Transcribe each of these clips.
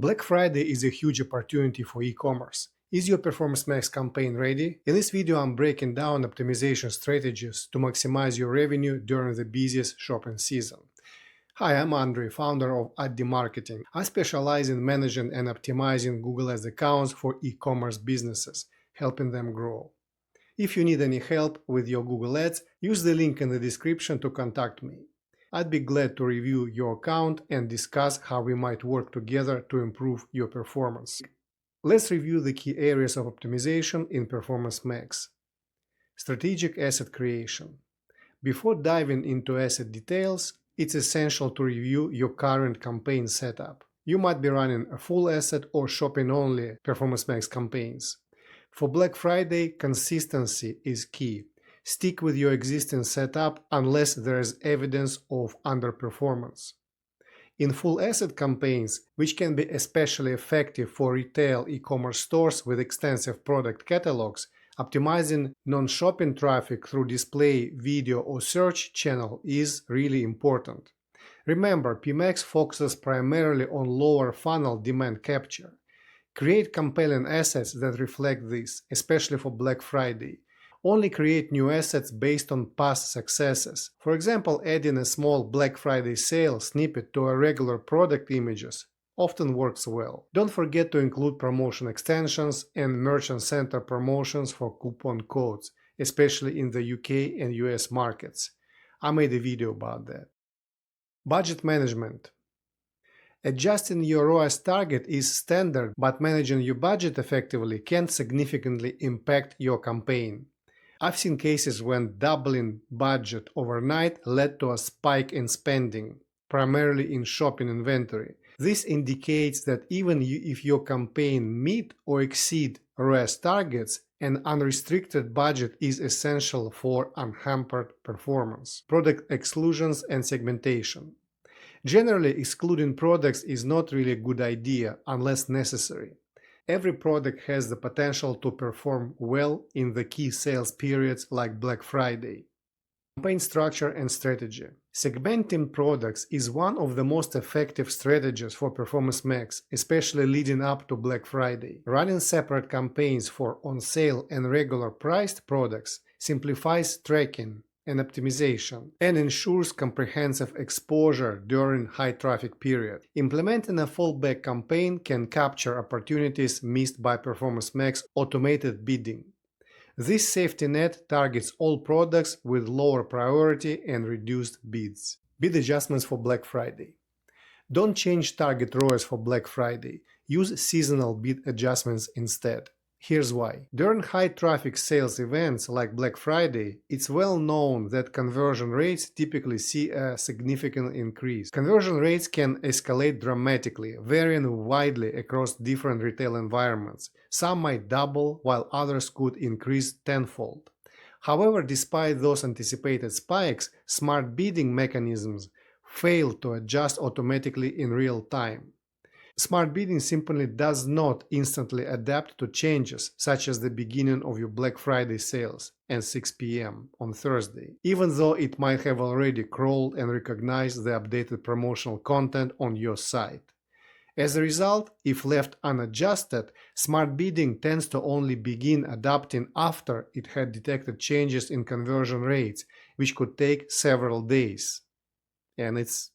Black Friday is a huge opportunity for e-commerce. Is your Performance Max campaign ready? In this video, I'm breaking down optimization strategies to maximize your revenue during the busiest shopping season. Hi, I'm Andrey, founder of Addi Marketing. I specialize in managing and optimizing Google Ads accounts for e-commerce businesses, helping them grow. If you need any help with your Google Ads, use the link in the description to contact me. I'd be glad to review your account and discuss how we might work together to improve your performance. Let's review the key areas of optimization in Performance Max. Strategic asset creation. Before diving into asset details, it's essential to review your current campaign setup. You might be running a full asset or shopping-only Performance Max campaigns. For Black Friday, consistency is key. Stick with your existing setup unless there is evidence of underperformance. In full asset campaigns, which can be especially effective for retail e-commerce stores with extensive product catalogs, optimizing non-shopping traffic through display, video, or search channel is really important. Remember, PMax focuses primarily on lower funnel demand capture. Create compelling assets that reflect this, especially for Black Friday. Only create new assets based on past successes. For example, adding a small Black Friday sale snippet to a regular product images often works well. Don't forget to include promotion extensions and merchant center promotions for coupon codes, especially in the UK and US markets. I made a video about that. Budget management. Adjusting your ROAS target is standard, but managing your budget effectively can significantly impact your campaign. I've seen cases when doubling budget overnight led to a spike in spending, primarily in shopping inventory. This indicates that even if your campaign meet or exceed ROAS targets, an unrestricted budget is essential for unhampered performance. Product exclusions and segmentation. Generally, excluding products is not really a good idea unless necessary. Every product has the potential to perform well in the key sales periods like Black Friday. Campaign structure and strategy. Segmenting products is one of the most effective strategies for Performance Max, especially leading up to Black Friday. Running separate campaigns for on-sale and regular priced products simplifies tracking and optimization and ensures comprehensive exposure during high traffic period. Implementing a fallback campaign can capture opportunities missed by Performance Max automated bidding. This safety net targets all products with lower priority and reduced bids. Bid adjustments for Black Friday. Don't change target ROAS for Black Friday. Use seasonal bid adjustments instead. Here's why. During high-traffic sales events like Black Friday, it's well known that conversion rates typically see a significant increase. Conversion rates can escalate dramatically, varying widely across different retail environments. Some might double, while others could increase tenfold. However, despite those anticipated spikes, smart bidding mechanisms fail to adjust automatically in real time. Smart bidding simply does not instantly adapt to changes, such as the beginning of your Black Friday sales and 6 p.m. on Thursday, even though it might have already crawled and recognized the updated promotional content on your site. As a result, if left unadjusted, smart bidding tends to only begin adapting after it had detected changes in conversion rates, which could take several days. And it's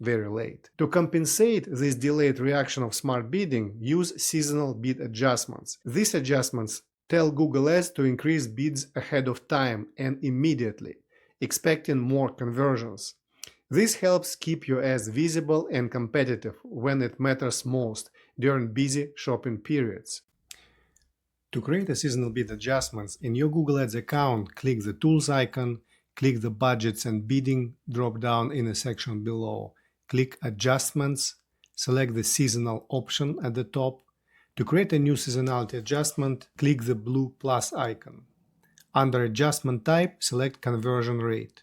very late. To compensate this delayed reaction of smart bidding, use seasonal bid adjustments. These adjustments tell Google Ads to increase bids ahead of time and immediately, expecting more conversions. This helps keep your ads visible and competitive when it matters most during busy shopping periods. To create a seasonal bid adjustments in your Google Ads account, click the Tools icon, click the Budgets and Bidding drop-down in the section below. Click Adjustments, select the Seasonal option at the top. To create a new seasonality adjustment, click the blue plus icon. Under Adjustment Type, select Conversion Rate.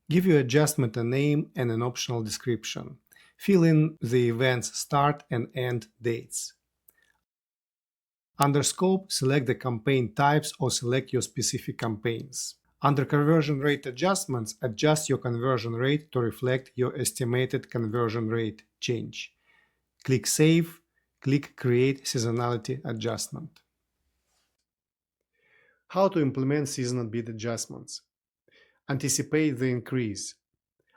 Give your adjustment a name and an optional description. Fill in the event's start and end dates. Under Scope, select the campaign types or select your specific campaigns. Under Conversion Rate Adjustments, adjust your conversion rate to reflect your estimated conversion rate change. Click Save, click Create Seasonality Adjustment. How to implement seasonal bid adjustments. Anticipate the increase.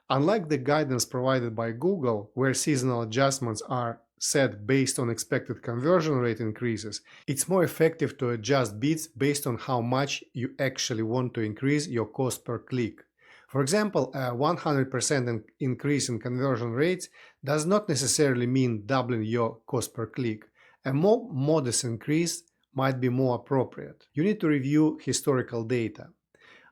Unlike the guidance provided by Google, where seasonal adjustments are set based on expected conversion rate increases, it's more effective to adjust bids based on how much you actually want to increase your cost per click. For example, a 100% increase in conversion rates does not necessarily mean doubling your cost per click. A more modest increase might be more appropriate. You need to review historical data.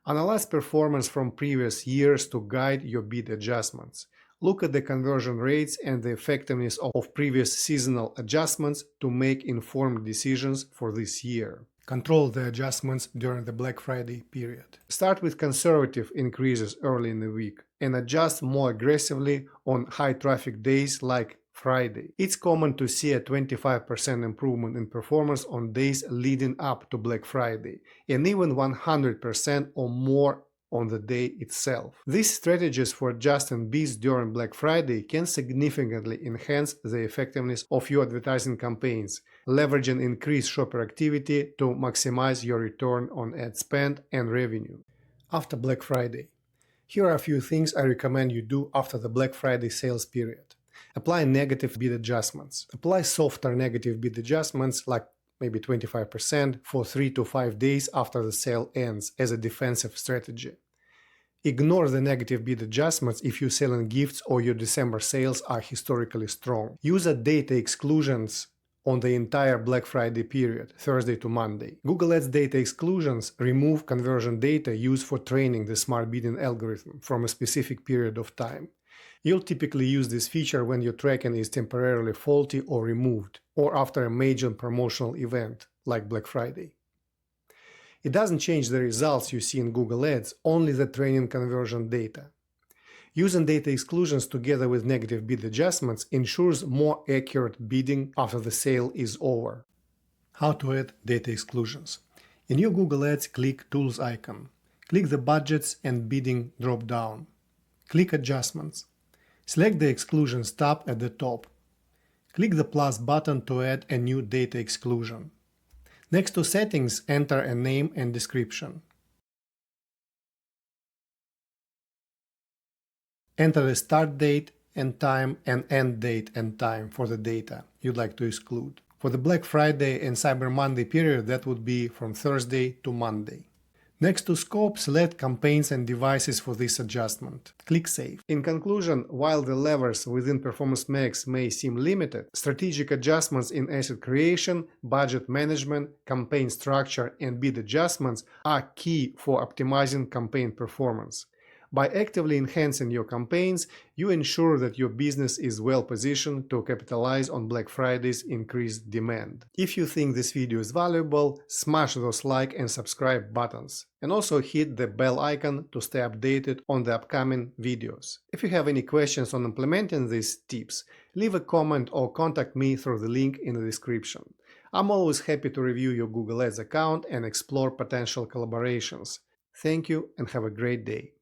Analyze performance from previous years to guide your bid adjustments. Look at the conversion rates and the effectiveness of previous seasonal adjustments to make informed decisions for this year. Control the adjustments during the Black Friday period. Start with conservative increases early in the week and adjust more aggressively on high traffic days like Friday. It's common to see a 25% improvement in performance on days leading up to Black Friday, and even 100% or more on the day itself. These strategies for adjusting bids during Black Friday can significantly enhance the effectiveness of your advertising campaigns, leveraging increased shopper activity to maximize your return on ad spend and revenue. After Black Friday. Here are a few things I recommend you do after the Black Friday sales period. Apply negative bid adjustments. Apply softer negative bid adjustments like maybe 25% for 3 to 5 days after the sale ends as a defensive strategy. Ignore the negative bid adjustments if you're selling gifts or your December sales are historically strong. Use a data exclusions on the entire Black Friday period, Thursday to Monday. Google Ads data exclusions remove conversion data used for training the smart bidding algorithm from a specific period of time. You'll typically use this feature when your tracking is temporarily faulty or removed, or after a major promotional event like Black Friday. It doesn't change the results you see in Google Ads, only the training conversion data. Using data exclusions together with negative bid adjustments ensures more accurate bidding after the sale is over. How to add data exclusions. In your Google Ads, click Tools icon. Click the Budgets and Bidding drop-down. Click Adjustments. Select the Exclusions tab at the top. Click the plus button to add a new data exclusion. Next to Settings, enter a name and description. Enter the start date and time and end date and time for the data you'd like to exclude. For the Black Friday and Cyber Monday period, that would be from Thursday to Monday. Next to Scope, select Campaigns and Devices for this adjustment. Click Save. In conclusion, while the levers within Performance Max may seem limited, strategic adjustments in asset creation, budget management, campaign structure, and bid adjustments are key for optimizing campaign performance. By actively enhancing your campaigns, you ensure that your business is well positioned to capitalize on Black Friday's increased demand. If you think this video is valuable, smash those like and subscribe buttons, and also hit the bell icon to stay updated on the upcoming videos. If you have any questions on implementing these tips, leave a comment or contact me through the link in the description. I'm always happy to review your Google Ads account and explore potential collaborations. Thank you and have a great day.